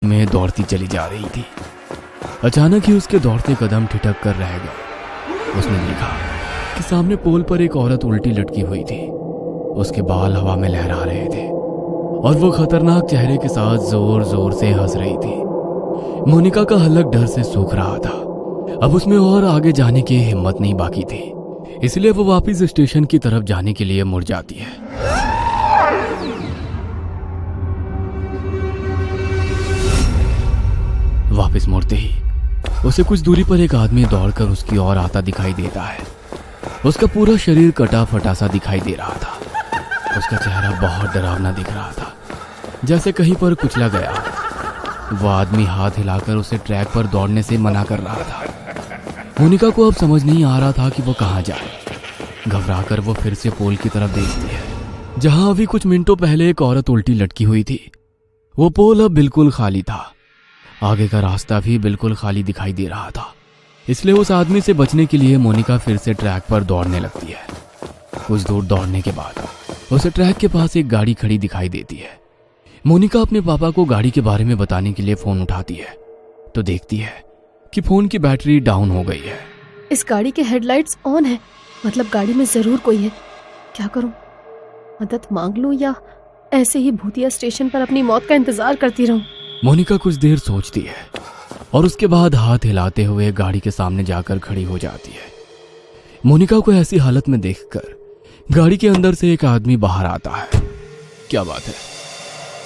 में दौड़ती चली जा रही थी। अचानक ही उसके दौड़ते कदम ठिठक कर रह गए। उसने देखा कि सामने पोल पर एक औरत उल्टी लटकी हुई थी। उसके बाल हवा में लहरा रहे थे और वो खतरनाक चेहरे के साथ जोर जोर से हंस रही थी। मोनिका का हलक डर से सूख रहा था। अब उसमें और आगे जाने की हिम्मत नहीं बाकी थी, इसलिए वो वापस स्टेशन की तरफ जाने के लिए मुड़ जाती है। वापस मुड़ते ही उसे कुछ दूरी पर एक आदमी दौड़कर उसकी ओर आता दिखाई देता है। उसका पूरा शरीर कटा फटा सा दिखाई दे रहा था। उसका चेहरा बहुत डरावना दिख रहा था, जैसे कहीं पर कुचला गया। वो आदमी हाथ हिलाकर उसे ट्रैक पर दौड़ने से मना कर रहा था। मोनिका को अब समझ नहीं आ रहा था कि वो कहाँ जाए। घबराकर वो फिर से पोल की तरफ देखती है, जहां अभी कुछ मिनटों पहले एक औरत उल्टी लटकी हुई थी। वो पोल अब बिल्कुल खाली था। आगे का रास्ता भी बिल्कुल खाली दिखाई दे रहा था, इसलिए उस आदमी से बचने के लिए मोनिका फिर से ट्रैक पर दौड़ने लगती है। कुछ दूर दौड़ने के बाद उसे ट्रैक के पास एक गाड़ी खड़ी दिखाई देती है। मोनिका अपने पापा को गाड़ी के बारे में बताने के लिए फोन उठाती है तो देखती है कि फोन की बैटरी डाउन हो गई है। इस गाड़ी के हेडलाइट्स ऑन है, मतलब गाड़ी में जरूर कोई है। क्या करूं? मदद मांग लूं या ऐसे ही भूतिया स्टेशन पर अपनी मौत का इंतजार करती रहूं? मोनिका कुछ देर सोचती है और उसके बाद हाथ हिलाते हुए गाड़ी के सामने जाकर खड़ी हो जाती है। मोनिका को ऐसी हालत में देखकर गाड़ी के अंदर से एक आदमी बाहर आता है। क्या बात है,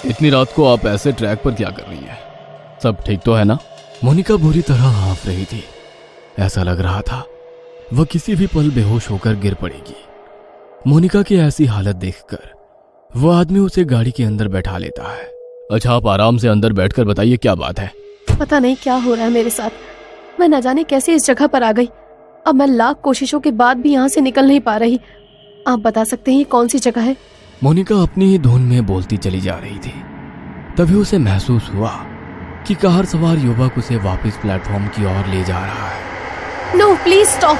इतनी रात को आप ऐसे ट्रैक पर क्या कर रही हैं? सब ठीक तो है ना? मोनिका बुरी तरह हाँफ रही थी। ऐसा लग रहा था वह किसी भी पल बेहोश होकर गिर पड़ेगी। मोनिका की ऐसी हालत देखकर वो आदमी उसे गाड़ी के अंदर बैठा लेता है। अच्छा, आप आराम से अंदर बैठकर बताइए क्या बात है। पता नहीं क्या हो रहा है मेरे साथ। मैं न जाने कैसे इस जगह पर आ गई। अब मैं लाख कोशिशों के बाद भी यहाँ से निकल नहीं पा रही। आप बता सकते हैं ये कौन सी जगह है? मोनिका अपनी ही धुन में बोलती चली जा रही थी। तभी उसे महसूस हुआ कि कार सवार युवक उसे वापस प्लेटफॉर्म की ओर ले जा रहा है। No please stop.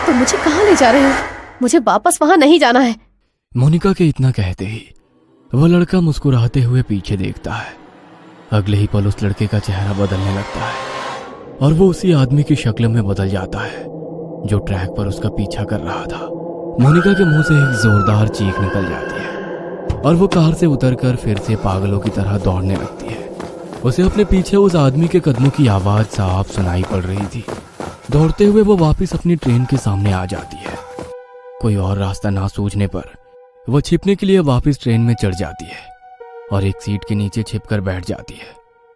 तो मुझे कहाँ ले जा रहे हो? मुझे वापस वहां नहीं जाना है। मोनिका के इतना कहते ही वह लड़का मुस्कुराते हुए पीछे देखता है। अगले ही पल उस लड़के का चेहरा बदलने लगता है और वो उसी आदमी की शक्ल में बदल जाता है जो ट्रैक पर उसका पीछा कर रहा था। मोनिका के मुंह से एक जोरदार चीख निकल जाती है और वो कार से उतरकर फिर से पागलों की तरह दौड़ने लगती है। उसे अपने पीछे उस आदमी के कदमों की आवाज साफ सुनाई पड़ रही थी। दौड़ते हुए वो वापस अपनी ट्रेन के सामने आ जाती है। कोई और रास्ता ना सूझने पर वो छिपने के लिए वापस ट्रेन में चढ़ जाती है और एक सीट के नीचे छिपकर बैठ जाती है।